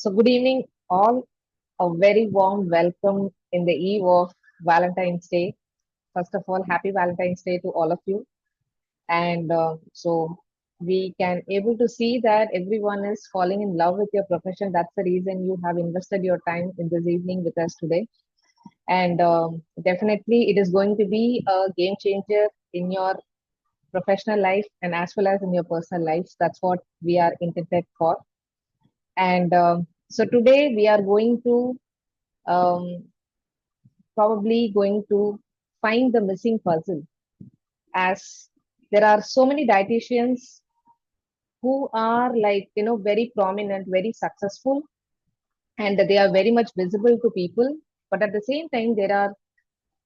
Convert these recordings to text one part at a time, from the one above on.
So, good evening, all. A very warm welcome in the eve of Valentine's Day. First of all, happy Valentine's Day to all of you. And we can able to see that everyone is falling in love with your profession. That's the reason you have invested your time in this evening with us today. And definitely, it is going to be a game changer in your professional life and as well as in your personal lives. That's what we are intended for. And so today we are going to um, probably going to find the missing puzzle, as there are so many dietitians who are very prominent, very successful, and they are very much visible to people. But at the same time, there are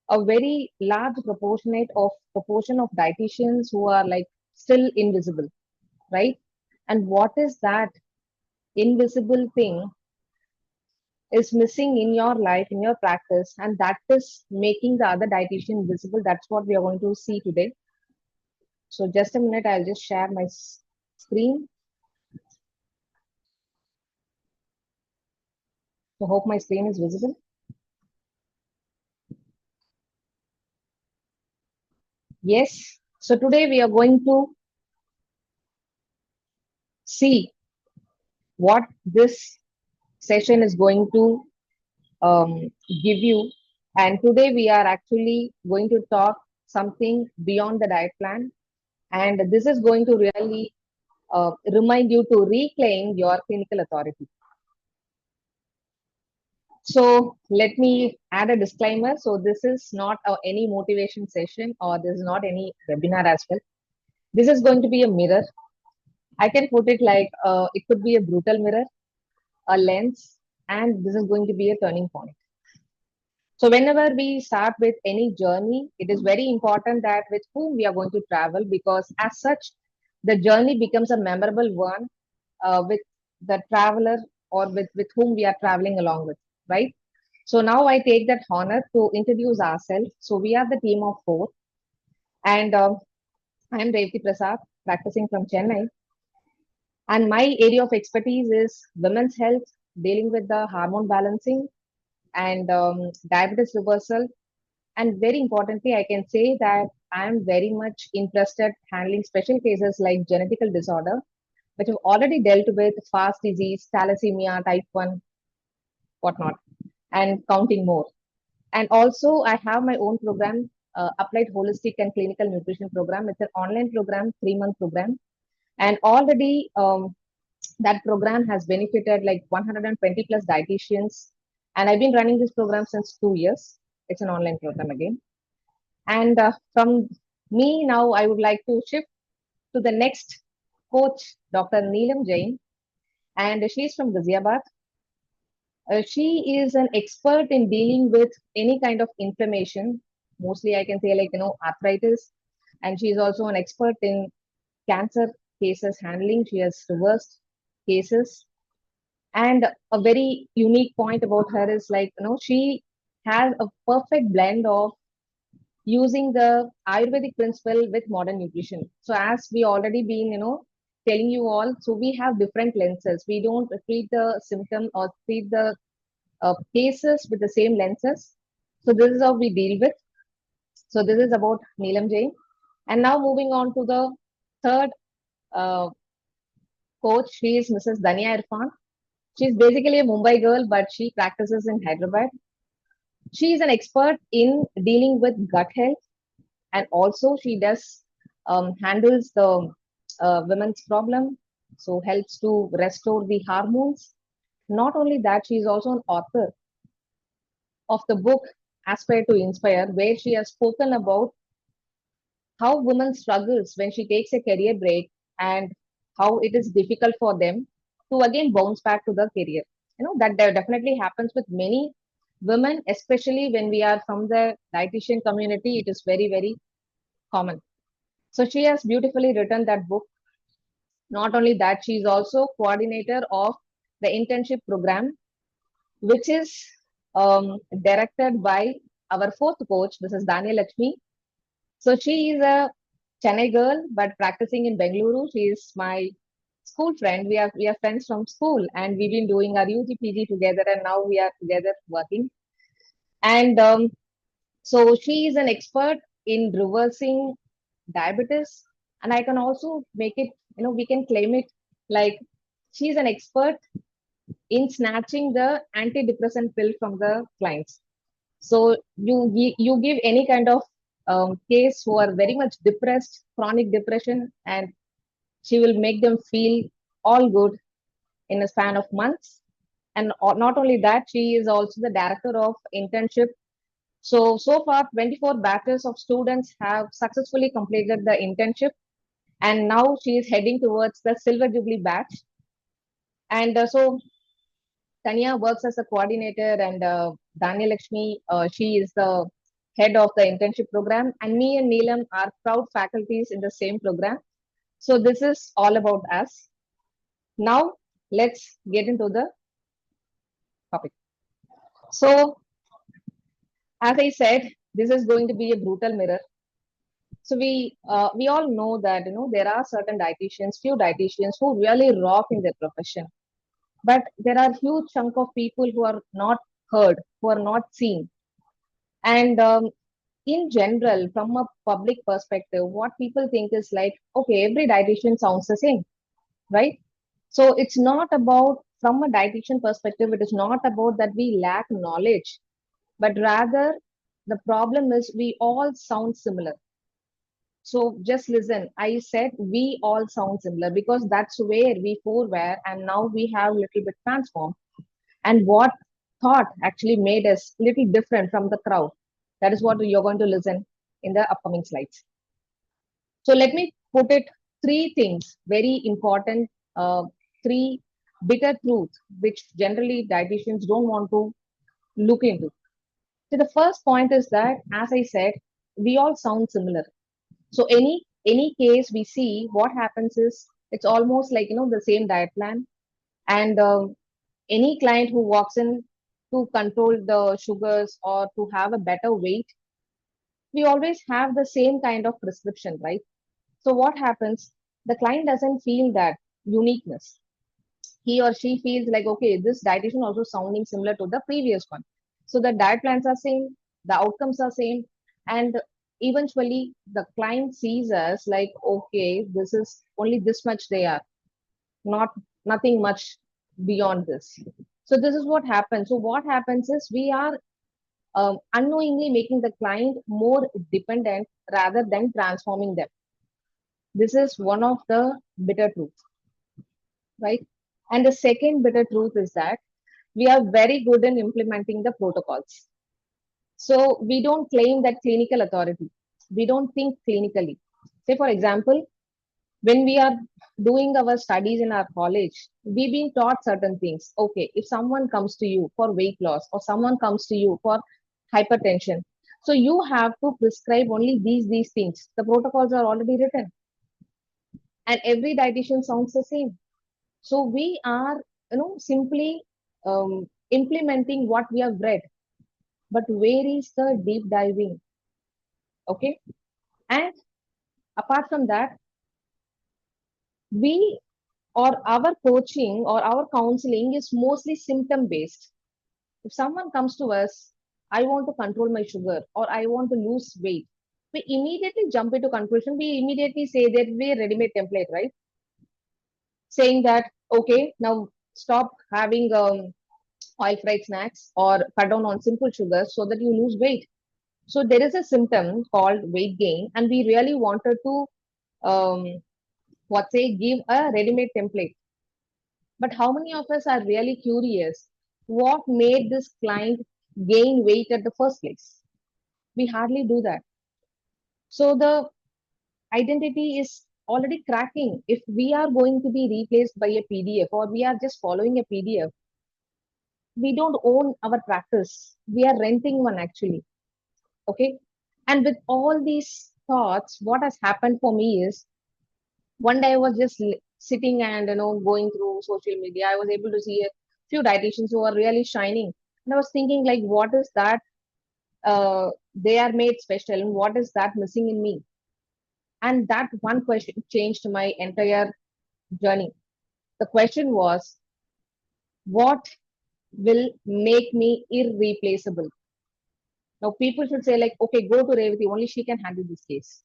a very large proportion of dietitians who are like still invisible, right? And what is that invisible thing is missing in your life, in your practice, and that is making the other dietitian visible? That's what we are going to see today. So just a minute, I'll just share my screen. So hope my screen is visible. Yes. So today we are going to see what this session is going to give you. And today we are actually going to talk something beyond the diet plan. And this is going to really remind you to reclaim your clinical authority. So let me add a disclaimer. So this is not any motivation session, or this is not any webinar as well. This is going to be a mirror. I can put it like it could be a brutal mirror, a lens, and this is going to be a turning point. So whenever we start with any journey, it is very important that with whom we are going to travel, because as such, the journey becomes a memorable one with the traveler, or with whom we are traveling along with, right? So now I take that honor to introduce ourselves. So we are the team of four, and I am Revati Prasad, practicing from Chennai, and my area of expertise is women's health, dealing with the hormone balancing and diabetes reversal. And very importantly, I can say that I am very much interested handling special cases like genetical disorder, which have already dealt with fast disease, thalassemia, type 1, whatnot, and counting more. And also, I have my own program, Applied Holistic and Clinical Nutrition Program. It's an online program, 3-month program. And already that program has benefited like 120 plus dietitians. And I've been running this program since 2 years. It's an online program again. And from me now, I would like to shift to the next coach, Dr. Neelam Jain. And she's from Ghaziabad. She is an expert in dealing with any kind of inflammation. Mostly, I can say arthritis. And she is also an expert in cancer cases handling. She has reversed cases. And a very unique point about her is she has a perfect blend of using the Ayurvedic principle with modern nutrition. So as we already been, telling you all, so we have different lenses. We don't treat the symptom or treat the cases with the same lenses. So this is how we deal with. So this is about Neelam Jain. And now moving on to the third uh, coach, she is Mrs. Dania Irfan. She's basically a Mumbai girl, but she practices in Hyderabad. She is an expert in dealing with gut health, and also she does handles the women's problem, so helps to restore the hormones. Not only that, she is also an author of the book Aspire to Inspire, where she has spoken about how women struggles when she takes a career break, and how it is difficult for them to again bounce back to the career. That definitely happens with many women, especially when we are from the dietitian community. It is very, very common. So she has beautifully written that book. Not only that, she is also coordinator of the internship program, which is directed by our fourth coach, Mrs. Daniel Lakshmi. So she is a Chennai girl, but practicing in Bengaluru. She is my school friend. We are friends from school, and we've been doing our UG PG together, and now we are together working. And so she is an expert in reversing diabetes, and I can also make it. We can claim it like she's an expert in snatching the antidepressant pill from the clients. So you give any kind of case who are very much depressed, chronic depression, and she will make them feel all good in a span of months. And not only that, she is also the director of internship. So far, 24 batches of students have successfully completed the internship, and now she is heading towards the Silver Jubilee batch. And so Tanya works as a coordinator, and Daniel Lakshmi, she is the head of the internship program, and me and Neelam are proud faculties in the same program. So this is all about us. Now let's get into the topic. So as I said, this is going to be a brutal mirror. So we all know that there are certain dietitians, few dietitians who really rock in their profession, but there are huge chunk of people who are not heard, who are not seen, and in general, from a public perspective, what people think is like, okay, every dietitian sounds the same, right? So it's not about, from a dietitian perspective, it is not about that we lack knowledge, but rather the problem is we all sound similar. So just listen. I said we all sound similar because that's where we four were, and now we have little bit transformed. And what thought actually made us little different from the crowd? That is what you're going to listen in the upcoming slides. So let me put it three things, very important, three bitter truths, which generally dietitians don't want to look into. So the first point is that, as I said, we all sound similar. So any case we see, what happens is it's almost like the same diet plan, and any client who walks in to control the sugars or to have a better weight, we always have the same kind of prescription, right? So what happens? The client doesn't feel that uniqueness. He or she feels like, okay, this dietitian also sounding similar to the previous one. So the diet plans are same, the outcomes are same, and eventually the client sees us like, okay, this is only this much they are, not nothing much beyond this. So this is what happens. So what happens is we are unknowingly making the client more dependent rather than transforming them. This is one of the bitter truths, right? And the second bitter truth is that we are very good in implementing the protocols. So we don't claim that clinical authority. We don't think clinically. Say, for example, when we are doing our studies in our college, we've been taught certain things. Okay, if someone comes to you for weight loss or someone comes to you for hypertension, so you have to prescribe only these things. The protocols are already written, and every dietitian sounds the same. So we are, simply implementing what we have read. But where is the deep diving? Okay. And apart from that, we or our coaching or our counseling is mostly symptom based. If someone comes to us, I want to control my sugar or I want to lose weight, we immediately jump into conclusion. We immediately say that we ready-made template, right? Saying that, okay, now stop having oil fried snacks or cut down on simple sugars so that you lose weight. So there is a symptom called weight gain, and we really wanted to give a ready-made template. But how many of us are really curious? What made this client gain weight at the first place? We hardly do that. So the identity is already cracking. If we are going to be replaced by a PDF or we are just following a PDF, we don't own our practice. We are renting one actually. Okay. And with all these thoughts, what has happened for me is one day I was just sitting and going through social media. I was able to see a few dietitians who are really shining, and I was thinking like, what is that? They are made special, and what is that missing in me? And that one question changed my entire journey. The question was, what will make me irreplaceable? Now, people should say, like, okay, go to Revati, only she can handle this case.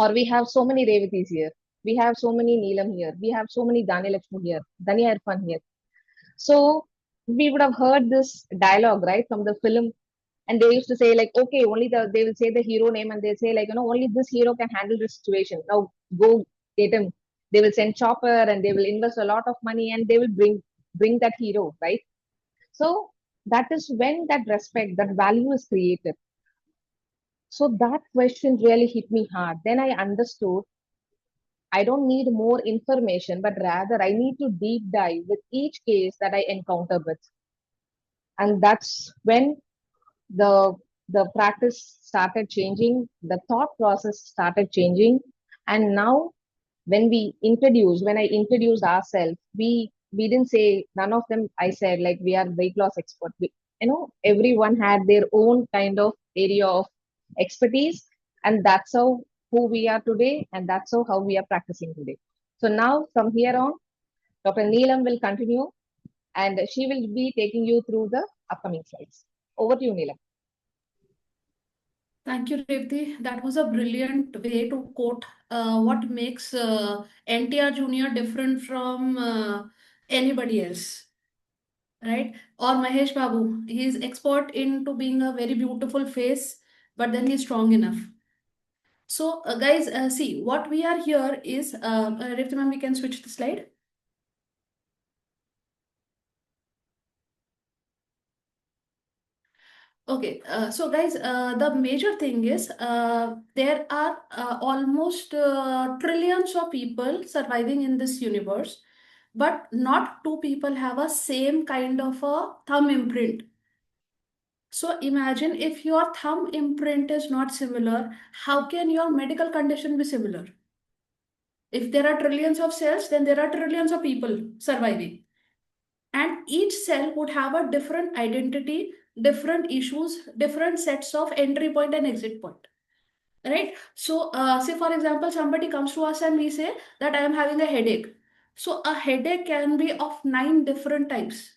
Or we have so many Revatis here. We have so many Neelam here. We have so many Dani Lakshmi here. Dania Irfan here. So we would have heard this dialogue, right, from the film. And they used to say, like, okay, they will say the hero name and they say, like, only this hero can handle this situation. Now go get him. They will send chopper and they will invest a lot of money and they will bring that hero, right? So that is when that respect, that value is created. So that question really hit me hard. Then I understood I don't need more information, but rather I need to deep dive with each case that I encounter with. And that's when the the practice started changing, the thought process started changing. And now when I introduced ourselves, we didn't say, none of them, I said, like, we are weight loss expert. Everyone had their own kind of area of expertise, and that's who we are today, and that's how we are practicing today. So now from here on, Dr. Neelam will continue and she will be taking you through the upcoming slides. Over to you, Neelam. Thank you, Revati. That was a brilliant way to quote what makes NTR Junior different from anybody else, right? Or Mahesh Babu. He's expert into being a very beautiful face, but then he's strong enough. So, guys, see, what we are here is, Revati ma'am, we can switch the slide. Okay, so guys, the major thing is there are almost trillions of people surviving in this universe, but not two people have a same kind of a thumb imprint. So imagine if your thumb imprint is not similar, how can your medical condition be similar? If there are trillions of cells, then there are trillions of people surviving. And each cell would have a different identity, different issues, different sets of entry point and exit point. Right? So, say for example, somebody comes to us and we say that I am having a headache. So, a headache can be of 9 different types.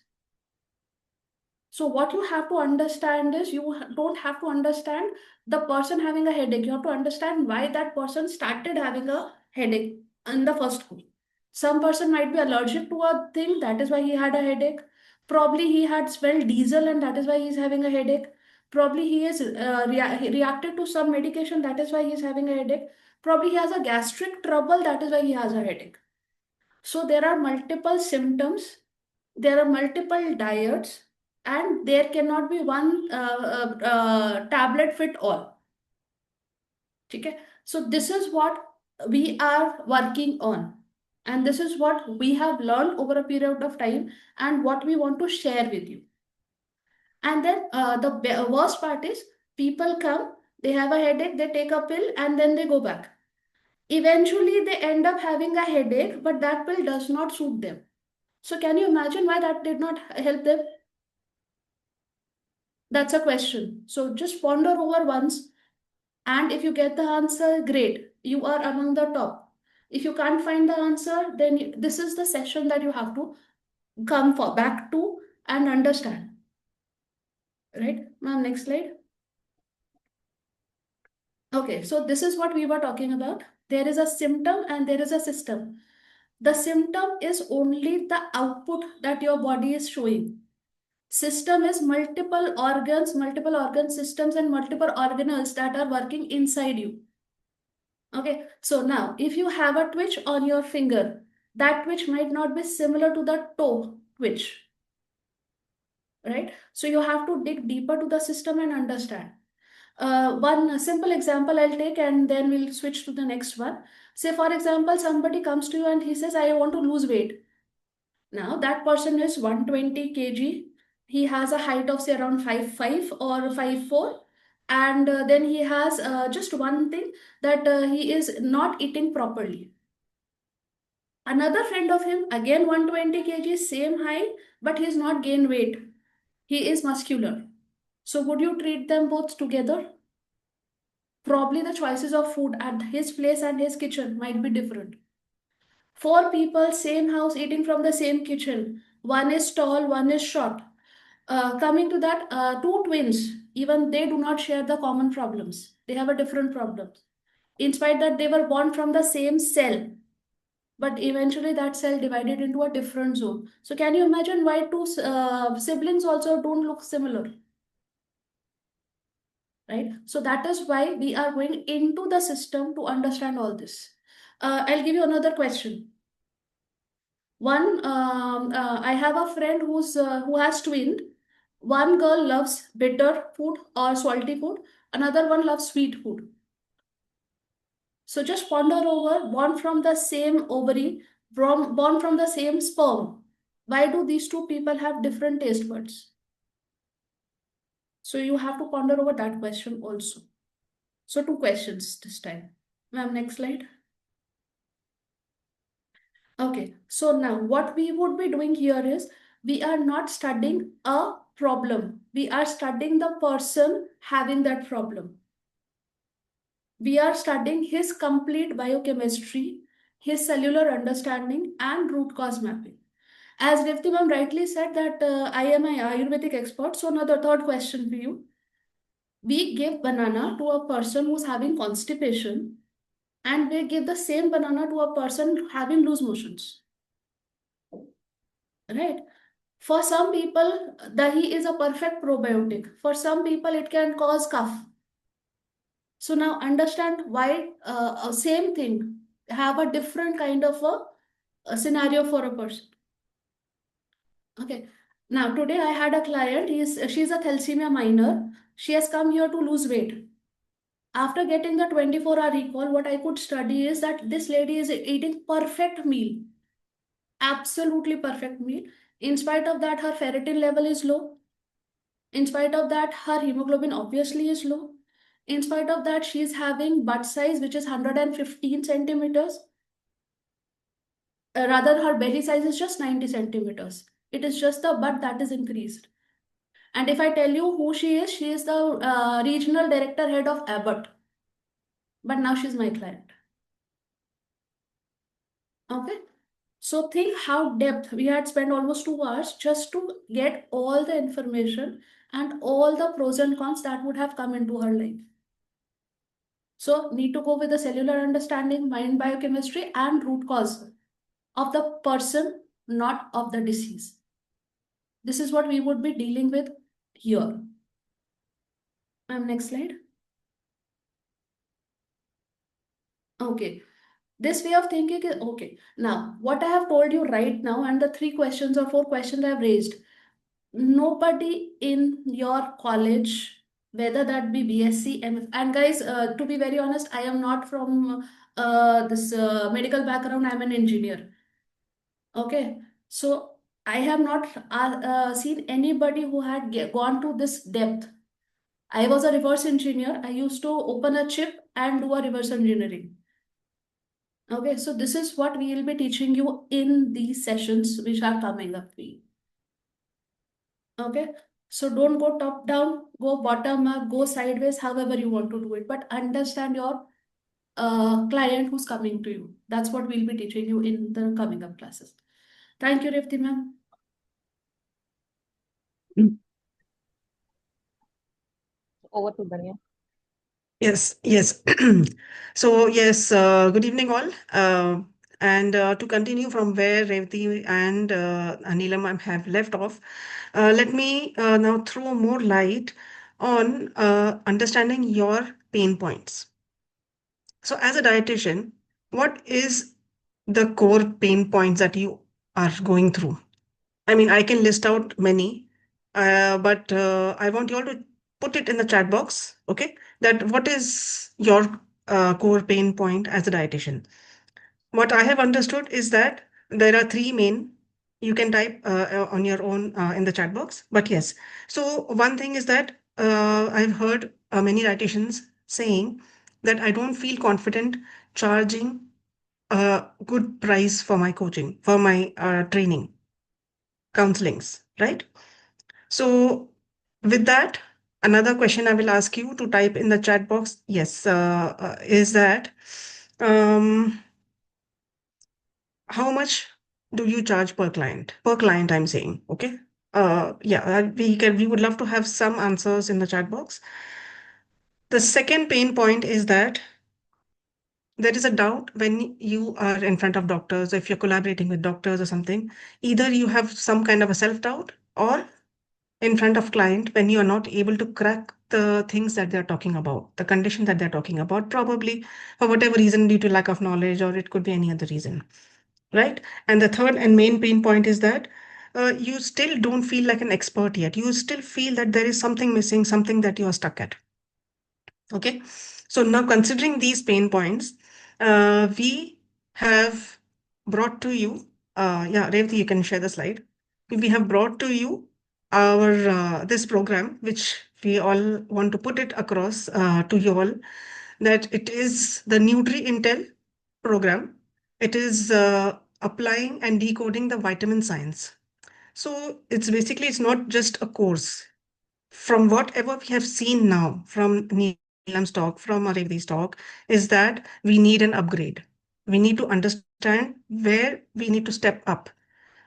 So what you have to understand is you don't have to understand the person having a headache. You have to understand why that person started having a headache in the first place. Some person might be allergic to a thing, that is why he had a headache. Probably he had smelled diesel and that is why he's having a headache. Probably he is he reacted to some medication, that is why he's having a headache. Probably he has a gastric trouble, that is why he has a headache. So there are multiple symptoms, there are multiple diets, and there cannot be one tablet fit all. Okay? So this is what we are working on. And this is what we have learned over a period of time and what we want to share with you. And then the worst part is people come, they have a headache, they take a pill, and then they go back. Eventually, they end up having a headache, but that pill does not suit them. So can you imagine why that did not help them? That's a question. So just ponder over once, and if you get the answer, great. You are among the top. If you can't find the answer, then this is the session that you have to come for back to and understand. Right? Ma'am, next slide. Okay, so this is what we were talking about. There is a symptom and there is a system. The symptom is only the output that your body is showing. System is multiple organ systems, and multiple organelles that are working inside you. Okay, so now if you have a twitch on your finger, that twitch might not be similar to the toe twitch, right? So you have to dig deeper to the system and understand. One simple example I'll take and then we'll switch to the next one. Say, for example, somebody comes to you and he says, I want to lose weight. Now, that person is 120 kg. He has a height of say around 5'5" or 5'4", and then he has just one thing, that he is not eating properly. Another friend of him, again 120 kg, same height, but he is not gained weight. He is muscular. So would you treat them both together? Probably the choices of food at his place and his kitchen might be different. Four people, same house, eating from the same kitchen. One is tall, one is short. Coming to that, two twins, even they do not share the common problems. They have a different problems. In spite that they were born from the same cell, but eventually that cell divided into a different zone. So can you imagine why two siblings also don't look similar, right? So that is why we are going into the system to understand all this. I'll give you another question. I have a friend who has twin. One girl loves bitter food or salty food. Another one loves sweet food. So just ponder over, born from the same ovary, born from the same sperm. Why do these two people have different taste buds? So you have to ponder over that question also. So two questions this time. Ma'am, next slide. Okay, so now what we would be doing here is we are not studying a problem. We are studying the person having that problem. We are studying his complete biochemistry, his cellular understanding, and root cause mapping. As Revti ma'am rightly said that I am an Ayurvedic expert. So now the third question for you. We give banana to a person who's having constipation, and we give the same banana to a person having loose motions. Right? For some people, dahi is a perfect probiotic. For some people, it can cause cough. So now understand why same thing have a different kind of a scenario for a person. Okay. Now today I had a client. She's a thalassemia minor. She has come here to lose weight. After getting the 24-hour recall, what I could study is that this lady is eating perfect meal, absolutely perfect meal. In spite of that, her ferritin level is low. In spite of that, her hemoglobin obviously is low. In spite of that, she is having butt size which is 115 centimeters. Rather, her belly size is just 90 centimeters. It is just the butt that is increased. And if I tell you who she is the regional director head of Abbott. But now she's my client. Okay. So think how depth we had spent almost 2 hours just to get all the information and all the pros and cons that would have come into her life. So need to go with the cellular understanding, mind biochemistry, and root cause of the person, not of the disease. This is what we would be dealing with here. Next slide. Okay. This way of thinking is okay. Now, what I have told you right now, and the 3 questions or 4 questions I have raised, nobody in your college, whether that be BSc, MF, and guys, to be very honest, I am not from this medical background. I'm an engineer. Okay, so I have not seen anybody who had gone to this depth. I was a reverse engineer. I used to open a chip and do a reverse engineering. Okay, so this is what we will be teaching you in these sessions which are coming up. Okay, so don't go top down, go bottom up, go sideways, however you want to do it, but understand your client who's coming to you. That's what we'll be teaching you in the coming up classes. Thank you, Revti ma'am. Mm. Over to Danya. Yes, yes. So, yes, good evening, all. And to continue from where Revati and Anila ma'am have left off, let me now throw more light on understanding your pain points. So, as a dietitian, what is the core pain points that you are going through? I mean, I can list out many, but I want you all to put it in the chat box, okay? That what is your core pain point as a dietitian? What I have understood is that there are three main. You can type on your own in the chat box. But yes, so one thing is that I've heard many dietitians saying that I don't feel confident charging a good price for my coaching, for my training counselings, right? So, with that, another question I will ask you to type in the chat box. Yes, is that um, how much do you charge per client? Per client, I'm saying. Okay. Yeah, we would love to have some answers in the chat box. The second pain point is that there is a doubt when you are in front of doctors, if you're collaborating with doctors or something, either you have some kind of a self doubt, or in front of client when you are not able to crack the things that they're talking about, the condition that they're talking about, probably for whatever reason, due to lack of knowledge, or it could be any other reason, right? And the third and main pain point is that you still don't feel like an expert yet. You still feel that there is something missing, something that you are stuck at. Okay. So now, considering these pain points, we have brought to you, yeah, Revati, you can share the slide. We have brought to you our this program, which we all want to put it across to you all, that it is the Nutri Intel program. It is applying and decoding the vitamin science. So it's not just a course. From whatever we have seen now from Neelam's talk, from Revati's talk, is that we need an upgrade. We need to understand where we need to step up.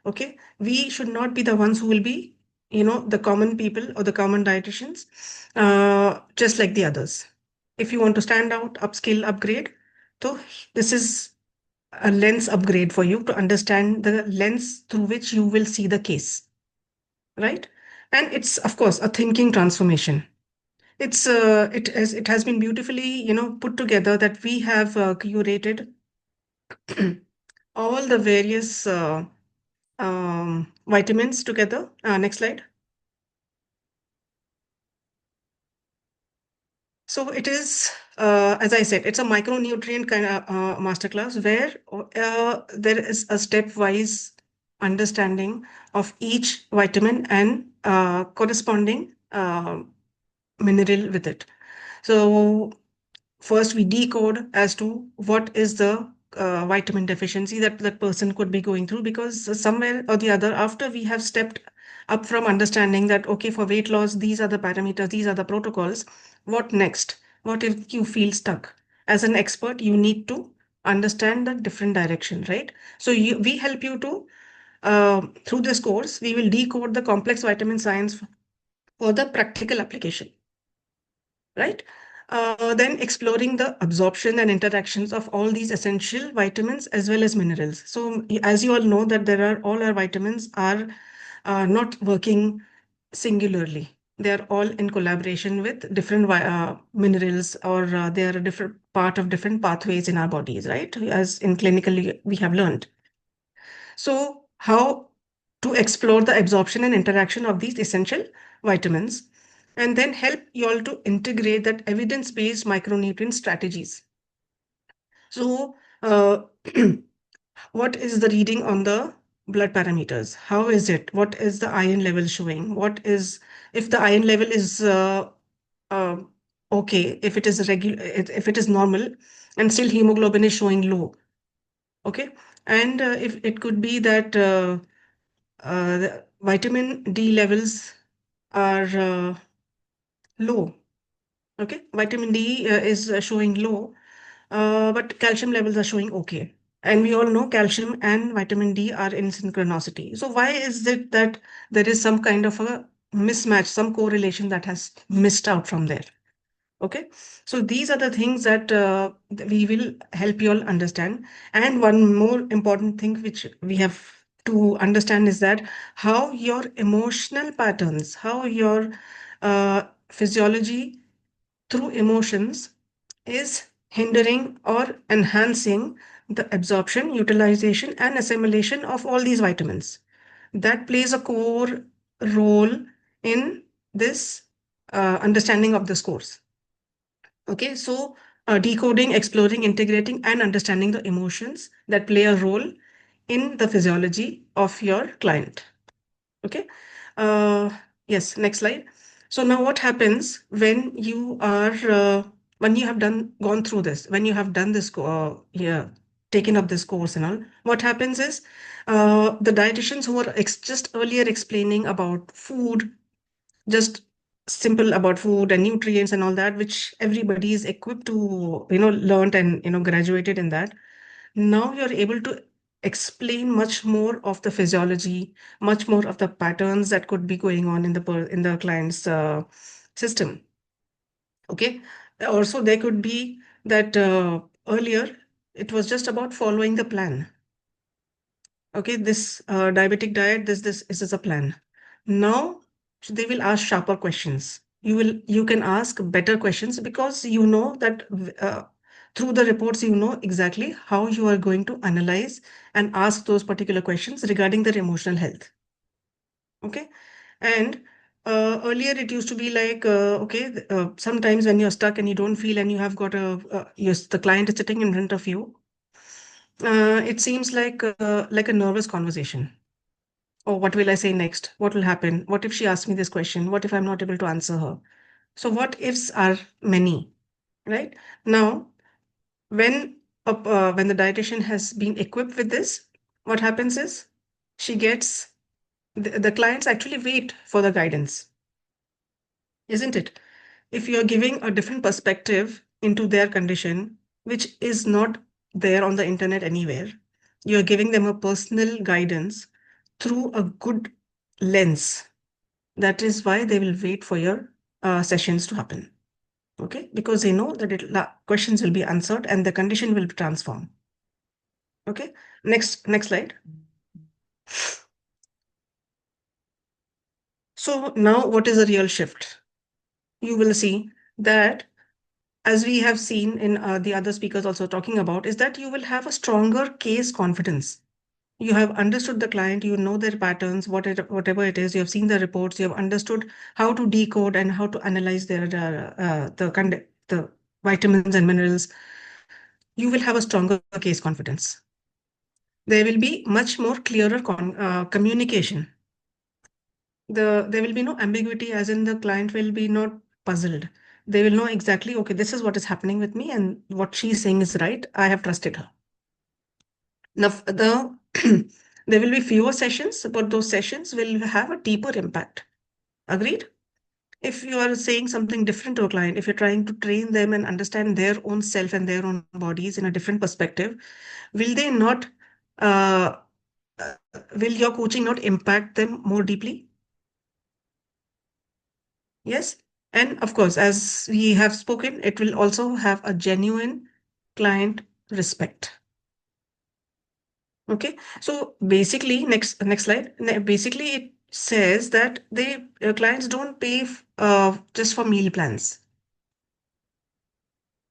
Okay. We should not be the ones who will be, the common people or the common dietitians, just like the others. If you want to stand out, upskill, upgrade, so this is a lens upgrade for you to understand the lens through which you will see the case, right? And it's, of course, a thinking transformation. It has been beautifully, put together, that we have curated all the various vitamins together. Next slide. So it is, as I said, it's a micronutrient kind of masterclass, where there is a stepwise understanding of each vitamin and corresponding mineral with it. So first, we decode as to what is the vitamin deficiency that that person could be going through, because somewhere or the other, after we have stepped up from understanding that, okay, for weight loss, these are the parameters, these are the protocols, what next? What if you feel stuck? As an expert, you need to understand the different direction, right? So we help you to, through this course, we will decode the complex vitamin science for the practical application, right? Then exploring the absorption and interactions of all these essential vitamins as well as minerals. So as you all know, that there are all our vitamins are not working singularly. They are all in collaboration with different minerals, or they are a different part of different pathways in our bodies, right? As in clinically we have learned. So how to explore the absorption and interaction of these essential vitamins, and then help you all to integrate that evidence-based micronutrient strategies. So, what is the reading on the blood parameters? How is it? What is the iron level showing? What is, if the iron level is uh, okay, if it is regular, if it is normal, and still hemoglobin is showing low, okay, and if it could be that the vitamin D levels are low. Okay, vitamin D is showing low, but calcium levels are showing okay. And we all know calcium and vitamin D are in synchronicity. So why is it that there is some kind of a mismatch, some correlation that has missed out from there? Okay, so these are the things that we will help you all understand. And one more important thing which we have to understand is that how your emotional patterns, how your physiology through emotions is hindering or enhancing the absorption, utilization, and assimilation of all these vitamins. That plays a core role in this understanding of this course. Okay, so decoding, exploring, integrating, and understanding the emotions that play a role in the physiology of your client. Okay, uh, yes, next slide. So now what happens when you are when you have gone through this, when you have done this yeah, taken up this course and all, what happens is the dietitians who were just earlier explaining about food, just simple about food and nutrients and all that, which everybody is equipped to, learned and, graduated in that. Now you're able to explain much more of the physiology, much more of the patterns that could be going on in the client's system. Okay. Also, there could be that earlier it was just about following the plan. Okay, this diabetic diet, this is a plan. Now they will ask sharper questions. You can ask better questions because you know that through the reports you know exactly how you are going to analyze and ask those particular questions regarding their emotional health. Okay, and earlier it used to be like sometimes when you're stuck and you don't feel and you have got a yes, the client is sitting in front of you. It seems like a nervous conversation. Oh, what will I say next? What will happen? What if she asks me this question? What if I'm not able to answer her? So what ifs are many, right? Now, when the dietitian has been equipped with this, what happens is she gets the clients actually wait for the guidance, isn't it? If you're giving a different perspective into their condition, which is not there on the internet anywhere, you're giving them a personal guidance through a good lens. That is why they will wait for your sessions to happen. Okay, because they know that questions will be answered and the condition will transform. Okay, next slide. So now, what is a real shift? You will see that, as we have seen in the other speakers also talking about, is that you will have a stronger case confidence. You have understood the client, you know their patterns, whatever it is, you have seen the reports, you have understood how to decode and how to analyze the vitamins and minerals. You will have a stronger case confidence. There will be much more clearer communication. There will be no ambiguity, as in the client will be not puzzled. They will know exactly, okay, this is what is happening with me, and what she's saying is right. I have trusted her. Now, there will be fewer sessions, but those sessions will have a deeper impact. Agreed? If you are saying something different to a client, if you're trying to train them and understand their own self and their own bodies in a different perspective, will they not, uh, will your coaching not impact them more deeply? Yes. And of course, as we have spoken, it will also have a genuine client respect. Okay, so basically, next slide. Basically, it says that they clients don't pay just for meal plans.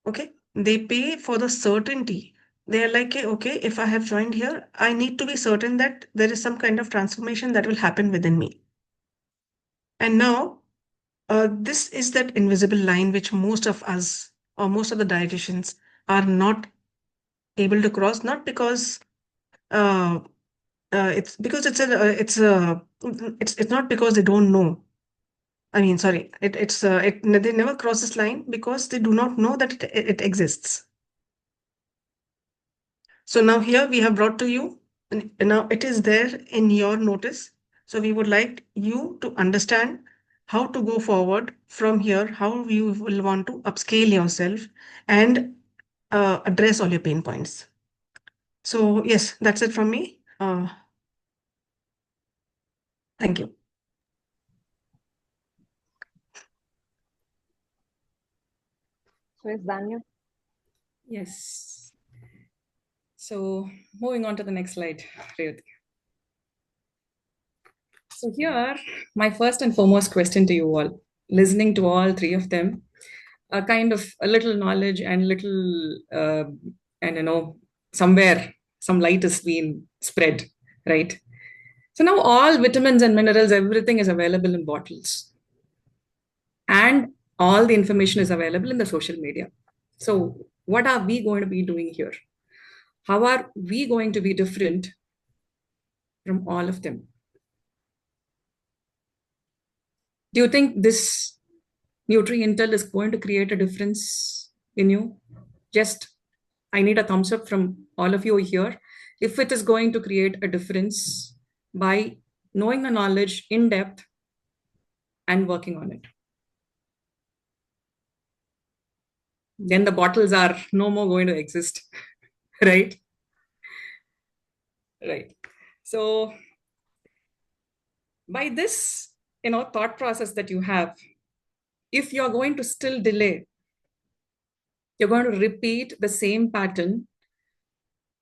Okay, they pay for the certainty. They are like, okay, if I have joined here, I need to be certain that there is some kind of transformation that will happen within me. And now, this is that invisible line which most of us or most of the dietitians are not able to cross, not because uh, it's because it's not because they don't know. I mean, sorry, they never cross this line because they do not know that it exists. So now here we have brought to you, and now it is there in your notice. So we would like you to understand how to go forward from here, how you will want to upscale yourself and address all your pain points. So yes, that's it from me. Thank you. So it's Danya. Yes. So moving on to the next slide, Revati. So here, my first and foremost question to you all, listening to all three of them, a kind of a little knowledge and little, and somewhere some light is being spread, right? So now all vitamins and minerals, everything is available in bottles, and all the information is available in the social media. So what are we going to be doing here? How are we going to be different from all of them? Do you think this Nutri Intel is going to create a difference in you? Just, I need a thumbs up from all of you here. If it is going to create a difference by knowing the knowledge in depth and working on it, then the bottles are no more going to exist, right? Right. So by this, thought process that you have, if you're going to still delay, you're going to repeat the same pattern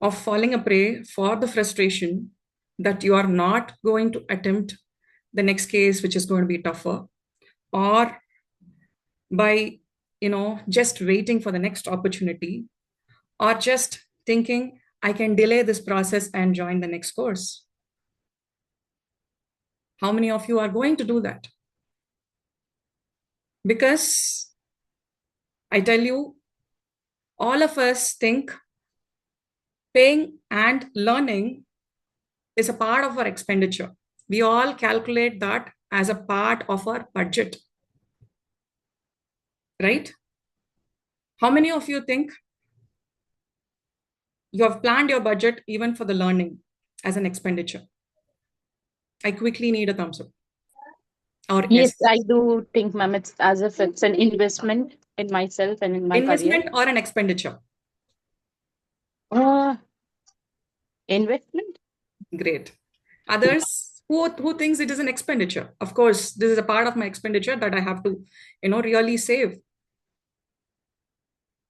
of falling a prey for the frustration that you are not going to attempt the next case, which is going to be tougher, or by, just waiting for the next opportunity, or just thinking, I can delay this process and join the next course. How many of you are going to do that? Because I tell you, all of us think paying and learning is a part of our expenditure. We all calculate that as a part of our budget, right? How many of you think you have planned your budget even for the learning as an expenditure? I quickly need a thumbs up. Or Yes, yes. I do think, ma'am, it's as if it's an investment in myself and in my Investment career. or an expenditure? Investment? Great. Others who thinks it is an expenditure? Of course, this is a part of my expenditure that I have to, really save.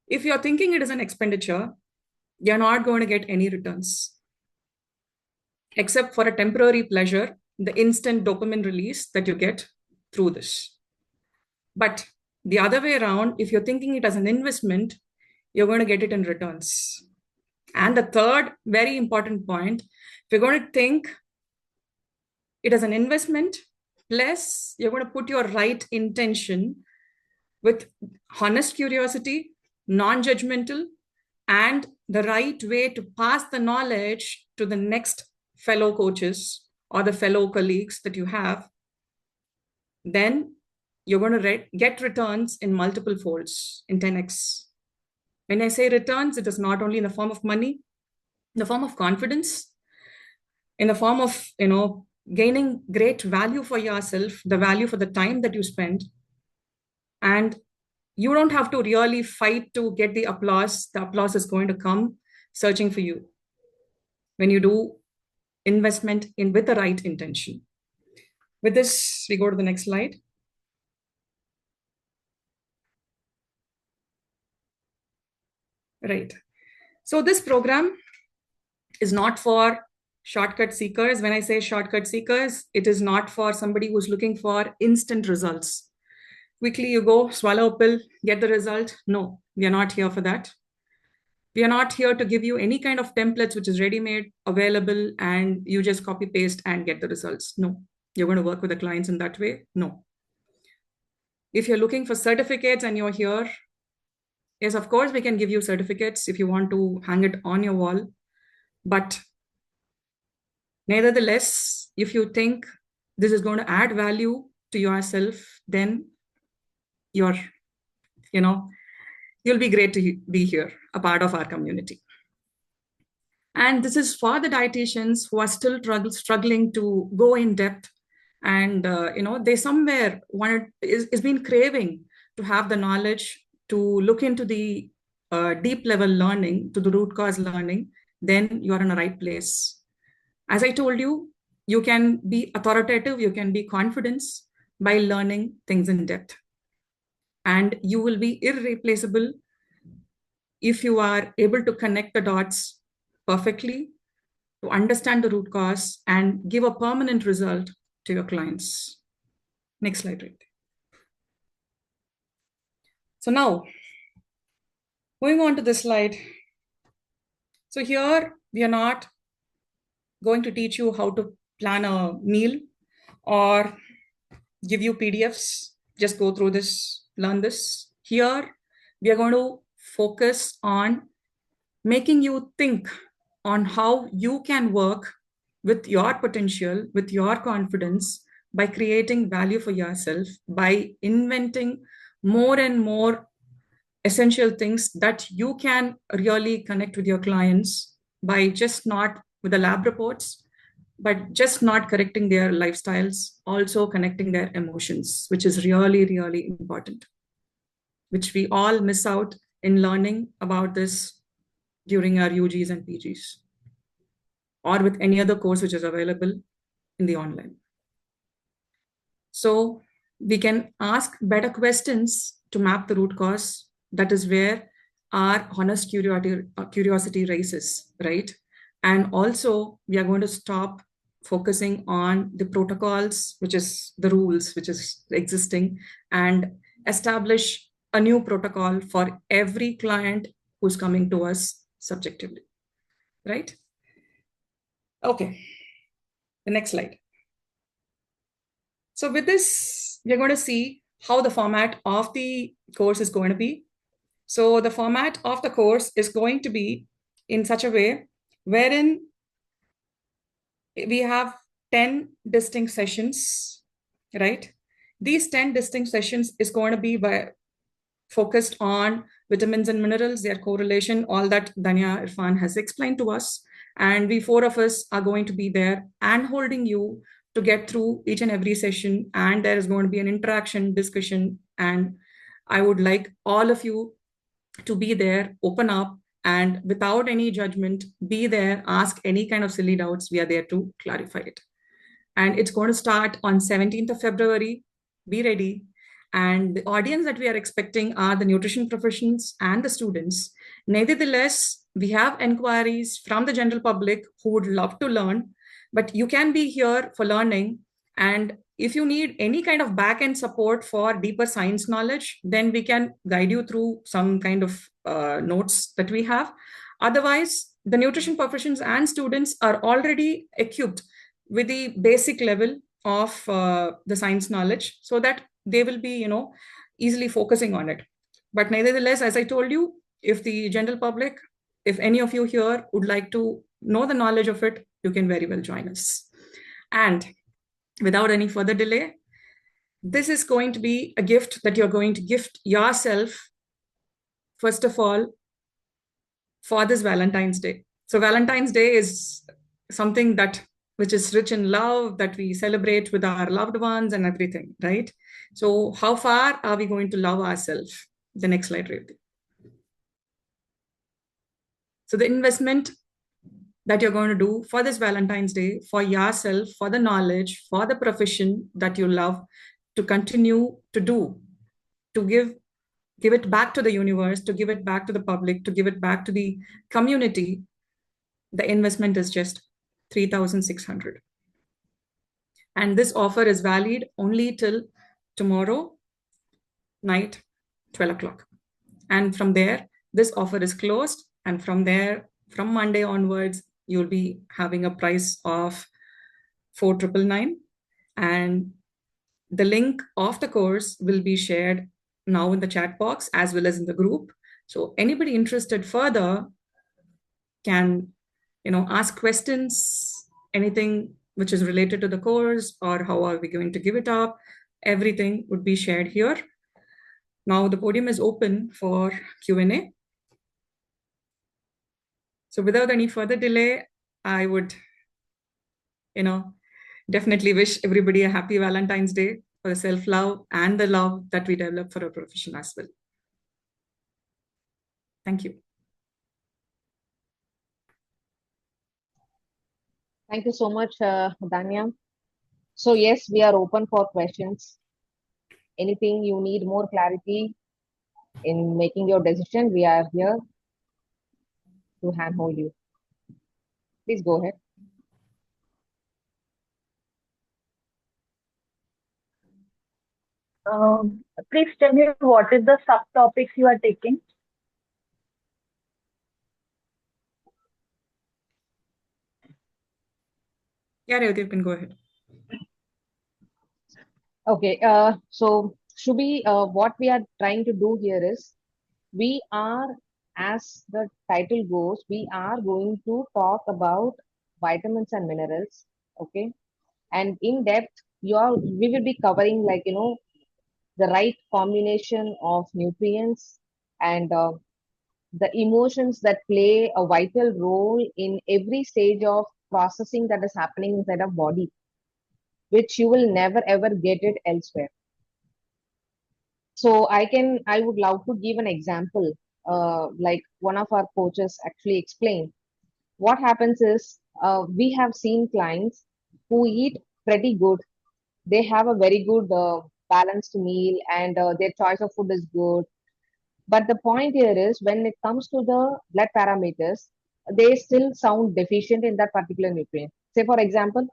If you're thinking it is an expenditure, you're not going to get any returns except for a temporary pleasure, the instant dopamine release that you get through this. But the other way around, if you're thinking it as an investment, you're going to get it in returns. And the third very important point, if you're going to think it as an investment, plus you're going to put your right intention with honest curiosity, non-judgmental, and the right way to pass the knowledge to the next fellow coaches or the fellow colleagues that you have, then you're going to get returns in multiple folds, in 10x. When I say returns, it is not only in the form of money, in the form of confidence, in the form of, gaining great value for yourself, the value for the time that you spend. And you don't have to really fight to get the applause. The applause is going to come searching for you when you do investment in with the right intention. With this, we go to the next slide. Right. So this program is not for shortcut seekers. When I say shortcut seekers, it is not for somebody who's looking for instant results. Quickly you go, swallow a pill, get the result. No, we are not here for that. We are not here to give you any kind of templates which is ready-made, available, and you just copy paste and get the results. No, you're going to work with the clients in that way. No. If you're looking for certificates and you're here, yes, of course, we can give you certificates if you want to hang it on your wall. But nevertheless, if you think this is going to add value to yourself, then you'll be great to be here, a part of our community. And this is for the dietitians who are still struggling to go in depth. And, they somewhere is been craving to have the knowledge to look into the deep level learning, to the root cause learning, then you are in the right place. As I told you, you can be authoritative, you can be confident by learning things in depth. And you will be irreplaceable if you are able to connect the dots perfectly, to understand the root cause and give a permanent result to your clients. Next slide, right? So now, moving on to this slide. So here, we are not going to teach you how to plan a meal or give you PDFs. Just go through this, learn this. Here, we are going to focus on making you think on how you can work with your potential, with your confidence, by creating value for yourself, by inventing more and more essential things that you can really connect with your clients by just not with the lab reports, but just not correcting their lifestyles, also connecting their emotions, which is really, really important, which we all miss out in learning about this during our UGs and PGs. or with any other course which is available in the online. So we can ask better questions to map the root cause. That is where our honest curiosity raises, right? And also we are going to stop focusing on the protocols, which is the rules, which is existing, and establish a new protocol for every client who's coming to us subjectively, right? Okay, the next slide. So with this, we're going to see how the format of the course is going to be. So the format of the course is going to be in such a way wherein we have 10 distinct sessions, right? These 10 distinct sessions is going to be focused on vitamins and minerals, their correlation, all that Danya Irfan has explained to us. And we 4 of us are going to be there and holding you to get through each and every session. And there is going to be an interaction, discussion. And I would like all of you to be there, open up, and without any judgment, be there, ask any kind of silly doubts. We are there to clarify it. And it's going to start on 17th of February. Be ready. And the audience that we are expecting are the nutrition professionals and the students. Nevertheless, we have inquiries from the general public who would love to learn, but you can be here for learning. And if you need any kind of back-end support for deeper science knowledge, then we can guide you through some kind of notes that we have. Otherwise, the nutrition professions and students are already equipped with the basic level of the science knowledge, so that they will be, easily focusing on it. But nevertheless, as I told you, if the general public, if any of you here would like to know the knowledge of it, you can very well join us. And without any further delay, this is going to be a gift that you're going to gift yourself, first of all, for this Valentine's Day. So Valentine's Day is something which is rich in love, that we celebrate with our loved ones and everything, right? So how far are we going to love ourselves? The next slide, Revati. So the investment that you're going to do for this Valentine's Day, for yourself, for the knowledge, for the profession that you love, to continue to do, to give it back to the universe, to give it back to the public, to give it back to the community, the investment is just 3,600. And this offer is valid only till tomorrow night, 12 o'clock. And from there, this offer is closed. And from there, from Monday onwards, you'll be having a price of 4,999. And the link of the course will be shared now in the chat box as well as in the group. So anybody interested further can, ask questions, anything which is related to the course, or how are we going to give it up. Everything would be shared here. Now the podium is open for Q&A. So without any further delay, I would, definitely wish everybody a happy Valentine's Day, for the self-love and the love that we develop for our profession as well. Thank you. Thank you so much, Danya. So yes, we are open for questions. Anything you need more clarity in making your decision, we are here to handhold you. Please go ahead. Please tell me what is the subtopics you are taking? Yeah, Revati, you can go ahead. Okay, so what we are trying to do here is, we are, as the title goes, we are going to talk about vitamins and minerals, okay? And in depth, we will be covering, like, the right combination of nutrients and the emotions that play a vital role in every stage of processing that is happening inside our body, which you will never ever get it elsewhere. So I would love to give an example, like one of our coaches actually explained. What happens is, We have seen clients who eat pretty good. They have a very good balanced meal, and their choice of food is good. But the point here is when it comes to the blood parameters, they still sound deficient in that particular nutrient. Say, for example,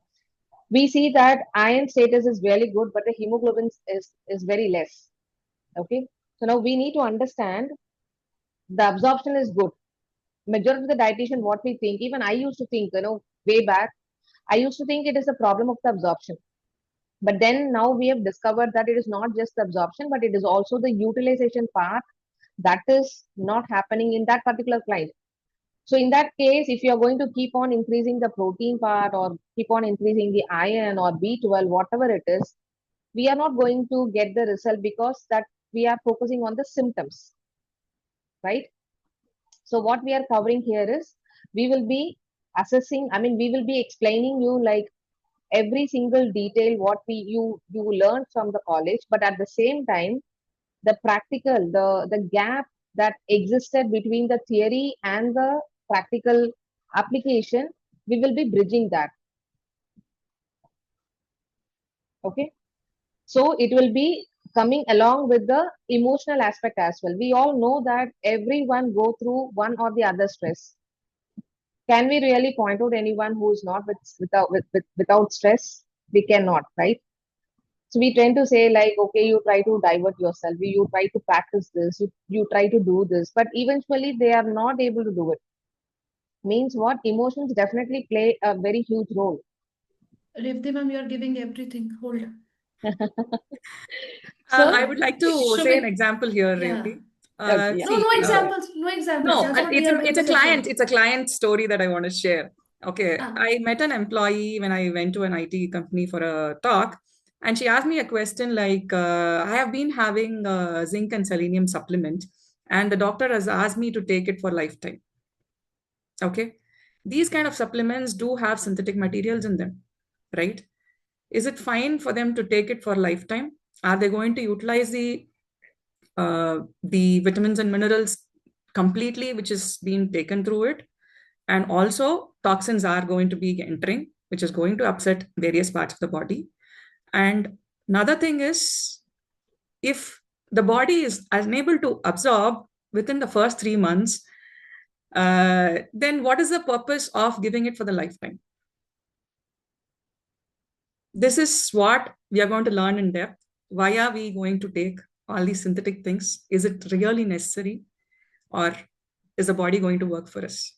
we see that iron status is really good, but the hemoglobin is very less. Okay. So now we need to understand the absorption is good. Majority of the dietitian, what we think, even I used to think, way back, I used to think it is a problem of the absorption. But then now we have discovered that it is not just the absorption, but it is also the utilization part that is not happening in that particular client. So in that case, if you are going to keep on increasing the protein part or keep on increasing the iron or B12, whatever it is, we are not going to get the result because that we are focusing on the symptoms, right? So what we are covering here is we will be assessing, I mean, we will be explaining you like every single detail what you learned from the college, but at the same time, the practical, the gap that existed between the theory and the practical application, we will be bridging that. Okay. So it will be coming along with the emotional aspect as well. We all know that everyone go through one or the other stress. Can we really point out anyone who is not without stress? We cannot, right? So we tend to say like, okay, you try to divert yourself, you try to practice this, you try to do this, but eventually they are not able to do it. Means what? Emotions definitely play a very huge role. Revdi ma'am, you are giving everything. Hold. I So, would like to should say an we? example here, Yeah. Revati. Okay, yeah. No, See, no examples. No examples. no, That's what we it's are a doing it's a the client. session. It's a client story that I want to share. Okay, Ah, I met an employee when I went to an IT company for a talk, and she asked me a question like, "I have been having zinc and selenium supplement, and the doctor has asked me to take it for lifetime." Okay, these kind of supplements do have synthetic materials in them, right? Is it fine for them to take it for lifetime? Are they going to utilize the vitamins and minerals completely, which is being taken through it? And also, toxins are going to be entering, which is going to upset various parts of the body. And another thing is, if the body is unable to absorb within the first 3 months, then what is the purpose of giving it for the lifetime? This is what we are going to learn in depth. Why are we going to take all these synthetic things? Is it really necessary, or is the body going to work for us?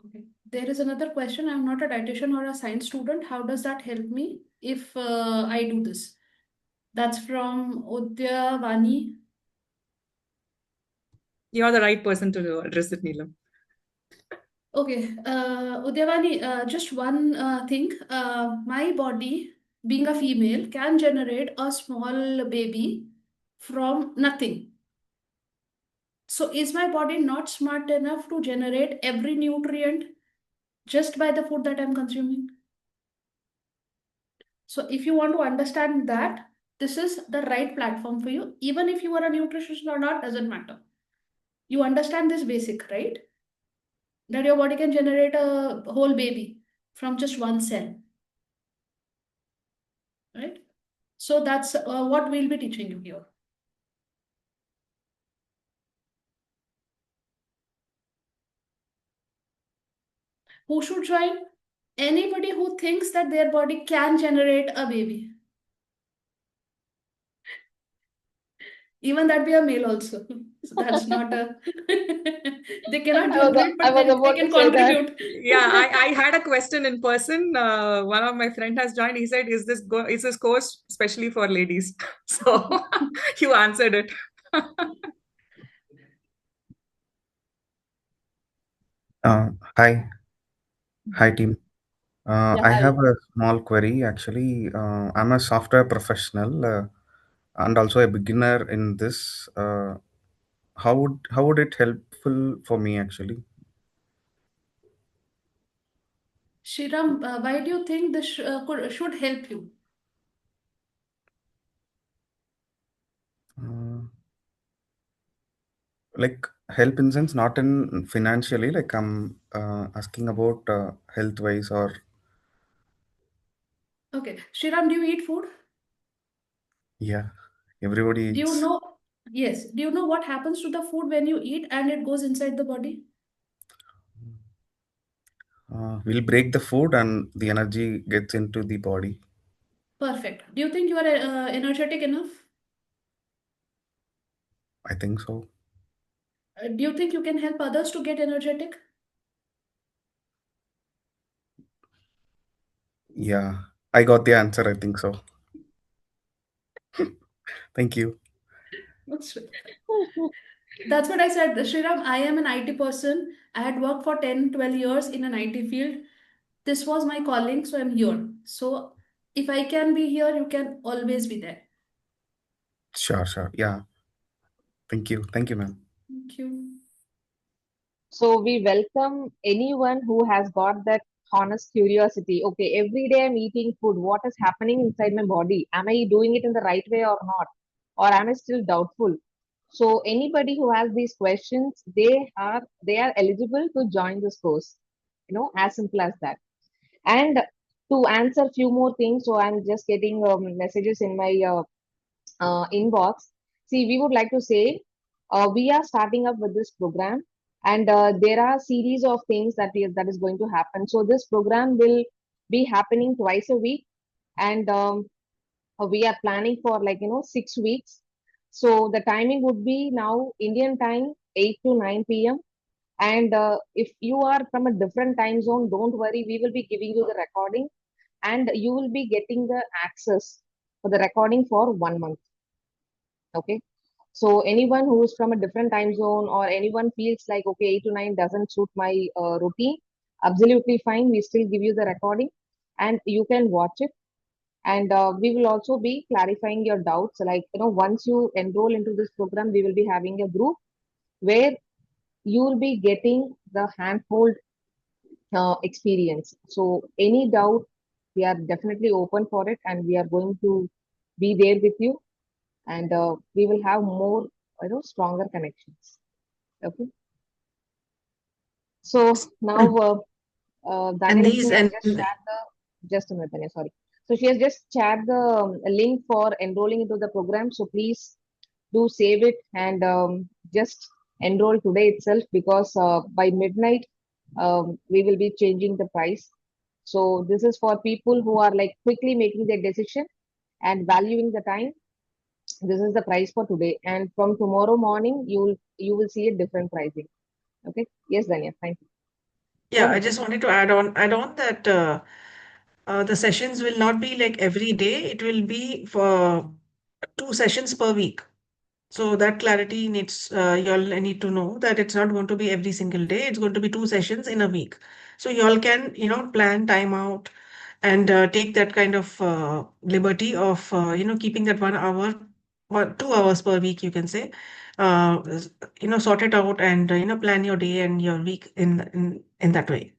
okay. There is another question. I'm not a dietitian or a science student. How does that help me if I do this? That's from Udyavani. You are the right person to address it, Neelam. Okay, Udyavani, just one thing. My body, being a female, can generate a small baby from nothing. So is my body not smart enough to generate every nutrient just by the food that I'm consuming? So if you want to understand that, this is the right platform for you. Even if you are a nutritionist or not, doesn't matter. You understand this basic, right? That your body can generate a whole baby from just one cell, right? So that's what we'll be teaching you here. Who should join? Anybody who thinks that their body can generate a baby. Even that be a male also. So that's not a they cannot generate, I but was they about to can say that. contribute. Yeah, I had a question in person. One of my friend has joined. He said, is this course especially for ladies?" So you answered it. Hi, hi team. Yeah, I hi. have a small query actually. I'm a software professional and also a beginner in this. How would it helpful for me actually? Shriram, why do you think this should help you? Uh, like help in sense not in financially, like I'm asking about health wise or Okay. Shriram, do you eat food? yeah, everybody Do you eats. know? Yes. Do you know what happens to the food when you eat and it goes inside the body? We'll break the food and the energy gets into the body. Perfect. Do you think you are energetic enough? I think so. Do you think you can help others to get energetic? Yeah, I got the answer. I think so. Thank you. That's That's what I said. Shriram, I am an IT person. I had worked for 10, 12 years in an IT field. This was my calling, so I'm here. So if I can be here, you can always be there. Sure, sure. Yeah. Thank you, ma'am. Thank you. So we welcome anyone who has got that honest curiosity. Okay, every day I'm eating food. What is happening inside my body? Am I doing it in the right way or not? Or am I still doubtful? So anybody who has these questions, they are eligible to join this course. As simple as that. And to answer few more things, so I'm just getting messages in my inbox. See, we would like to say we are starting up with this program, and there are series of things that is going to happen. So this program will be happening twice a week, and we are planning for 6 weeks. So the timing would be now Indian time 8 to 9 p.m. And if you are from a different time zone, don't worry, we will be giving you the recording, and you will be getting the access for the recording for 1 month. Okay. So anyone who is from a different time zone, or anyone feels like, okay, 8 to 9 doesn't suit my routine, absolutely fine. We still give you the recording and you can watch it. And we will also be clarifying your doubts. Like, once you enroll into this program, we will be having a group where you will be getting the handhold experience. So any doubt, we are definitely open for it, and we are going to be there with you, and we will have more, stronger connections. Okay. So now And Danya these has and just shared just a minute, Danya, sorry. So she has just shared the link for enrolling into the program. So please do save it, and just enroll today itself, because by midnight we will be changing the price. So this is for people who are like quickly making their decision and valuing the time. This is the price for today, and from tomorrow morning you will see a different pricing. Okay. Yes, Danya, thank you. Go yeah, I ahead. just wanted to add on that the sessions will not be like every day. It will be for 2 sessions per week. So that clarity needs y'all need to know that it's not going to be every single day. It's going to be 2 sessions in a week. So y'all can plan time out and take that kind of liberty of keeping that 1 hour or 2 hours per week, you can say, sort it out and plan your day and your week in that way.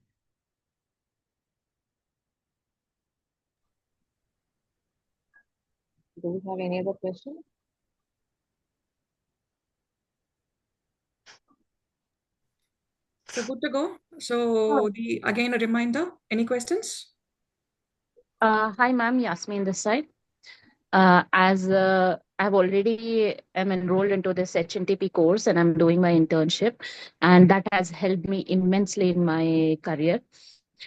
Do we have any other question? So good to go. So again a reminder. Any questions? Hi, ma'am. Yasmin this side. As I've already am enrolled into this HNTP course and I'm doing my internship, and that has helped me immensely in my career.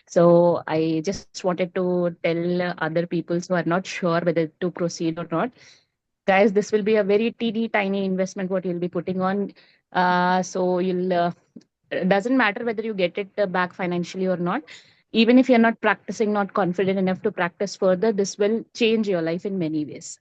So I just wanted to tell other people who are not sure whether to proceed or not, guys, this will be a very teeny tiny investment what you'll be putting on. So you'll it doesn't matter whether you get it back financially or not. Even if you're not practicing, not confident enough to practice further, this will change your life in many ways.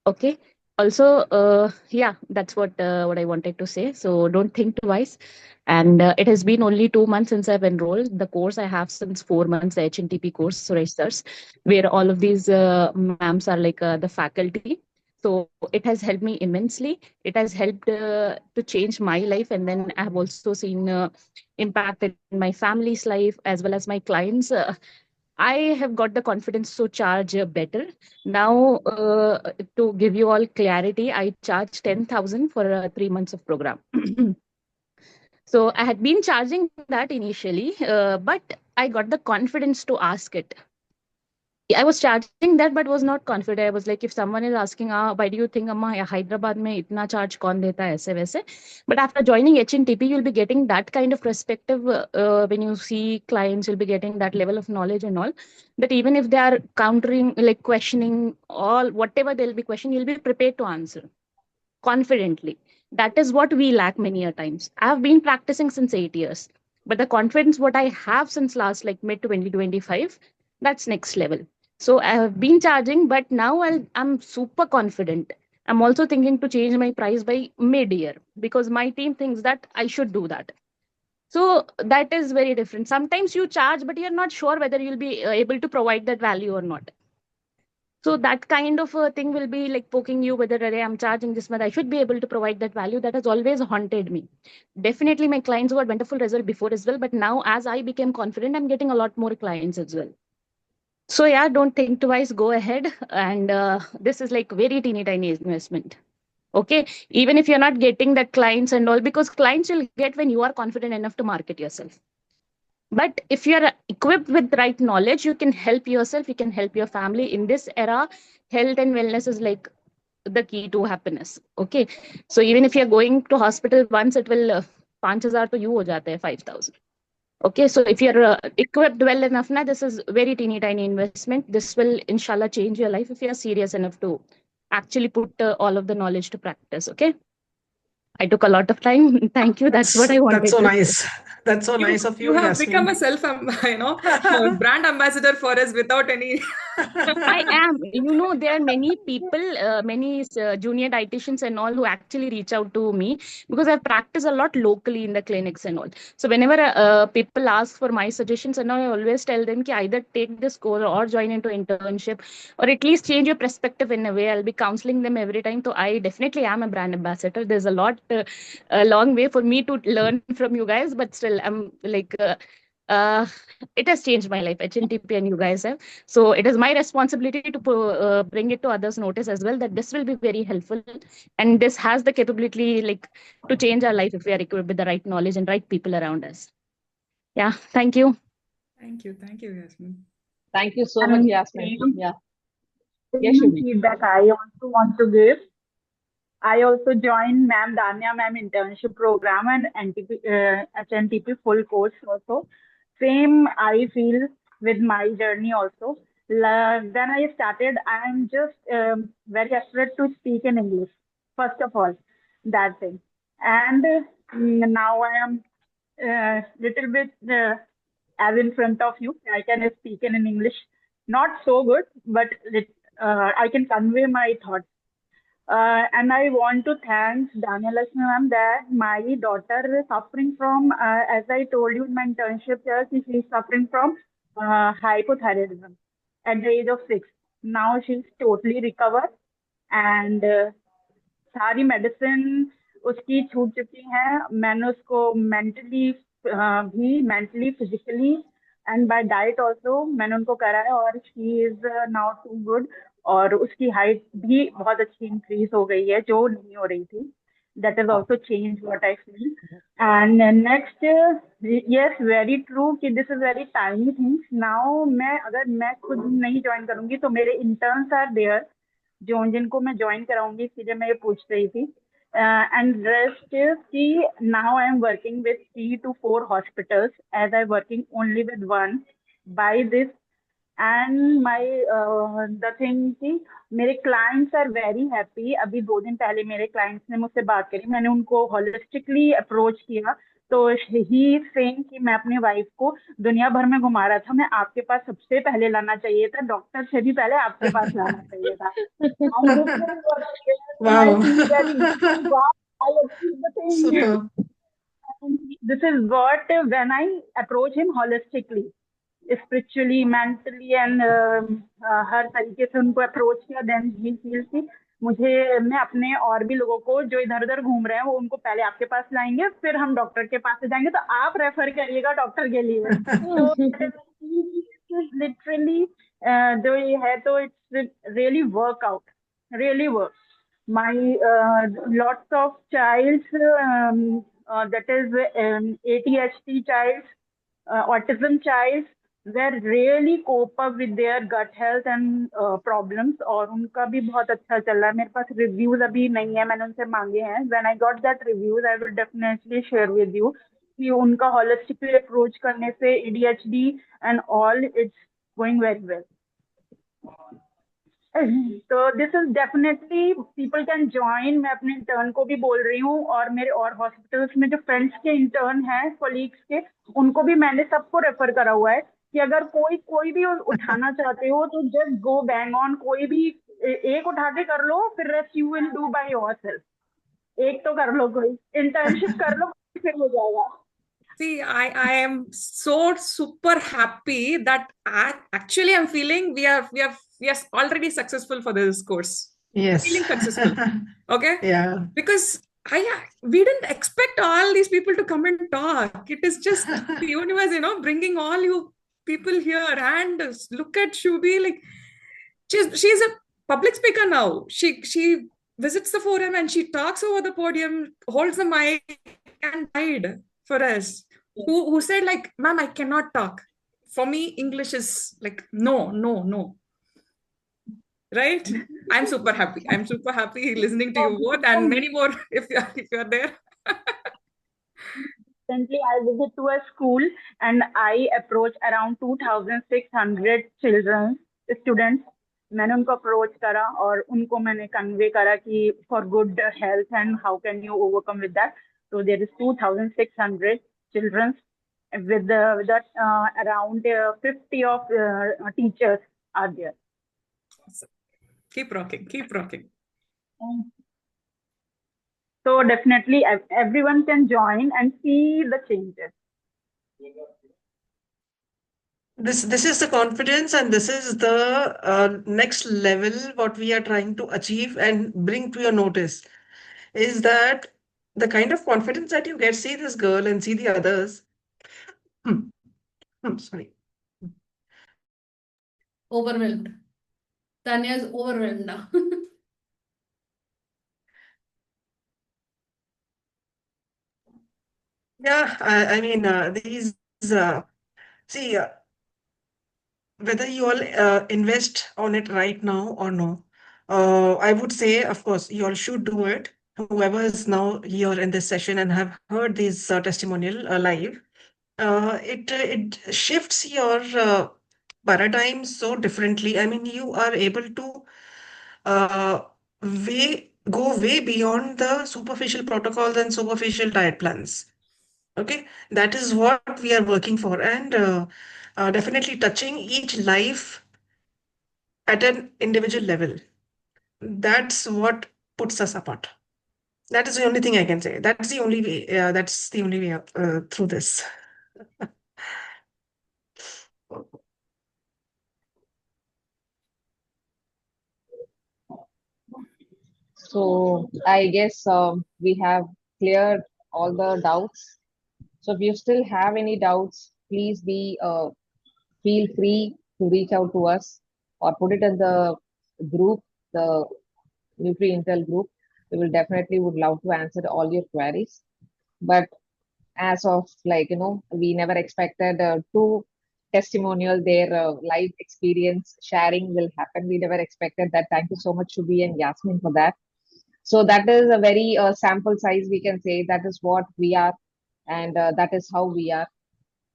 Okay. Also, yeah, that's what I wanted to say. So don't think twice. And it has been only 2 months since I've enrolled. The course I have since 4 months, the HNTP course, Sureshars, where all of these ma'ams are like the faculty. So it has helped me immensely. It has helped to change my life, and then I have also seen impact in my family's life as well as my clients. I have got the confidence to charge better. Now, to give you all clarity, I charge 10,000 for 3 months of program. So I had been charging that initially, but I got the confidence to ask it. I was charging that, but was not confident. I was like, if someone is asking, why do you think Amma Hyderabad mein itna charge kaun deta hai, aise वैसे? But after joining HNTP, you'll be getting that kind of perspective when you see clients. You'll be getting that level of knowledge and all. That even if they are countering, like questioning all whatever they'll be questioning, you'll be prepared to answer confidently. That is what we lack many a times. I've been practicing since 8 years, but the confidence what I have since last like mid 2025, that's next level. So I have been charging, but now I'm super confident. I'm also thinking to change my price by mid-year because my team thinks that I should do that. So that is very different. Sometimes you charge, but you're not sure whether you'll be able to provide that value or not. So that kind of a thing will be like poking you whether "Arey, I'm charging this much, I should be able to provide that value." That has always haunted me. Definitely, my clients got wonderful result before as well, but now as I became confident, I'm getting a lot more clients as well. So yeah, don't think twice, go ahead. And this is like very teeny tiny investment. Okay, even if you're not getting that clients and all, because clients you'll get when you are confident enough to market yourself. But if you're equipped with the right knowledge, you can help yourself, you can help your family. In this era, health and wellness is like the key to happiness. Okay, so even if you're going to hospital once, it will 5,000 to you ho jata hai 5,000. Okay, so if you're equipped well enough now, this is very teeny tiny investment. This will inshallah change your life if you're serious enough to actually put all of the knowledge to practice. Okay, I took a lot of time. Thank you. That's what I That's wanted so to nice. That's so nice of You you, have become a Yasmin. self, brand ambassador for us without any. I am. There are many people, many junior dietitians and all who actually reach out to me because I've practiced a lot locally in the clinics and all. So whenever people ask for my suggestions and all, I always tell them ki either take this course or join into internship or at least change your perspective in a way. I'll be counseling them every time. So I definitely am a brand ambassador. There's a long way for me to learn from you guys, but still I'm like, uh, it has changed my life. HNTP and you guys have. So it is my responsibility to bring it to others' notice as well that this will be very helpful, and this has the capability like to change our life if we are equipped with the right knowledge and right people around us. Yeah, thank you. Thank you, Yasmin. Thank you so much, And Yasmin. Yeah. Yes, same Shubhi. feedback I also want to give. I also joined Ma'am Danya Ma'am internship program and HNTP full course also. Same I feel with my journey also. When I started, I am just very afraid to speak in English. First of all, that thing. And now I am little bit as in front of you. I can speak in English. Not so good, but I can convey my thoughts. And I want to thank Daniel Lakshmi ma'am that my daughter is suffering from, as I told you in my internship here, she is suffering from hypothyroidism at the age of 6. Now she's totally recovered and सारी medicine उसकी छूट चुकी हैं. मैंने उसको mentally physically and by diet also मैंने उनको करा है और she is now too good. और उसकी हाइट भी बहुत अच्छी इंक्रीज हो गई है जो नहीं हो रही थी. That is also change what I feel. And next, yes very true कि this is very tiny things. Now अगर मैं खुद नहीं ज्वाइन करूंगी तो मेरे इंटर्न्स आर देयर जिनको मैं ज्वाइन कराऊंगी. इसलिए मैं ये पूछ रही थी. एंड रेस्ट कि now I am working with 3 to 4 hospitals as I working only with one by this. And my the thing कि मेरे क्लाइंट्स आर वेरी हैप्पी. अभी 2 दिन पहले मेरे क्लाइंट्स ने मुझसे बात करी. मैंने उनको होलिस्टिकली अप्रोच किया तो ही सेइंग कि मैं अपनी वाइफ को दुनिया भर में घुमा रहा था. मैं आपके पास सबसे पहले लाना चाहिए था. डॉक्टर से भी पहले आपके पास लाना चाहिए था. And this is what when I Wow. feel very wow, I achieved the thing. Superb. And this is what when I approach him holistically, spiritually, mentally and हर तरीके से उनको अप्रोच किया. देन ही फील कि मैं अपने और भी लोगों को जो इधर उधर घूम रहे हैं वो उनको पहले आपके पास लाएंगे फिर हम डॉक्टर के पास से जाएंगे तो आप रेफर करिएगा डॉक्टर के लिए. तो लिटरली जो ये है तो it's really work out, really work. My lots of childs that is ADHD child, autism child, were really cope up with their gut health and problems, और उनका भी बहुत अच्छा चल रहा है. मेरे पास रिव्यूज अभी नहीं है, मैंने उनसे मांगे हैं. When I got that reviews, I will definitely share with you कि उनका holistically approach करने से ADHD and all, it's going very well. तो this is definitely people can join. मैं अपने इंटर्न को भी बोल रही हूँ, और मेरे और हॉस्पिटल्स में जो फ्रेंड्स के इंटर्न हैं, कोलीग्स के, उनको भी मैंने सबको रेफर करा हुआ है कि अगर कोई भी उठाना चाहते हो तो जस्ट गो बैंग ऑन. कोई भी एक उठा के कर लो, फिर rest you will do by yourself. एक तो कर लो, कोई इंटर्नशिप कर लो, फिर हो जाएगा. See, I am so super happy that actually I'm feeling we are already successful for this course. Yes. Feeling successful. Okay? Yeah. Because we didn't expect all these people to come and talk. It is just the universe, bringing all you people here. And look at Shubi, like she's a public speaker now. She visits the forum and she talks over the podium, holds the mic, and guide for us. Who said, like, ma'am, I cannot talk. For me, English is like no. Right? I'm super happy. I'm super happy listening to you both and many more if you're there. Recently, I visit to a school and I approach around 2,600 children, students. मैंने उनको approach करा और उनको मैंने convey करा कि for good health and how can you overcome with that. So there is 2,600 children with that around 50 of teachers are there. Keep rocking. So definitely everyone can join and see the changes. This is the confidence, and this is the next level what we are trying to achieve and bring to your notice, is that the kind of confidence that you get, see this girl and see the others. Sorry. Overwhelmed. Tanya is overwhelmed now. Yeah, I mean, these, see, whether you all invest on it right now or no, I would say, of course, you all should do it. Whoever is now here in this session and have heard these testimonial live, it shifts your paradigm so differently. I mean, you are able to go way beyond the superficial protocols and superficial diet plans. Okay, that is what we are working for, and definitely touching each life at an individual level. That's what puts us apart. That is the only thing I can say. That's the only way. That's the only way through this. So I guess we have cleared all the doubts. So if you still have any doubts, please feel free to reach out to us or put it in the group, the Nutri Intel group. We will definitely would love to answer all your queries. But as of we never expected two testimonial their life experience sharing will happen. We never expected that. Thank you so much, Shubi and Yasmin, for that. So that is a very sample size, we can say. That is what we are, and that is how we are.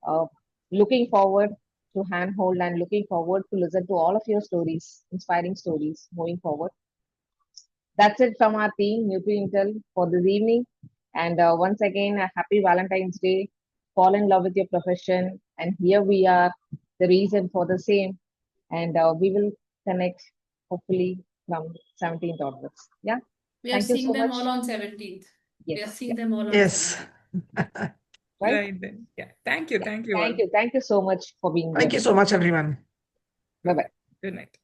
Uh, Looking forward to handhold and looking forward to listen to all of your stories, inspiring stories moving forward. That's it from our team, Nutri Intel, for this evening. And once again, a happy Valentine's Day. Fall in love with your profession. And here we are, the reason for the same. And we will connect hopefully from 17th onwards. Yeah. We are Thank you seeing so them much. all on 17th. We are Yes. seeing them all on Yes. 17th. Right then. Yeah. Thank you. Thank you all. Thank you. Thank you so much for being Thank there. you so much, everyone. Bye bye. Good night.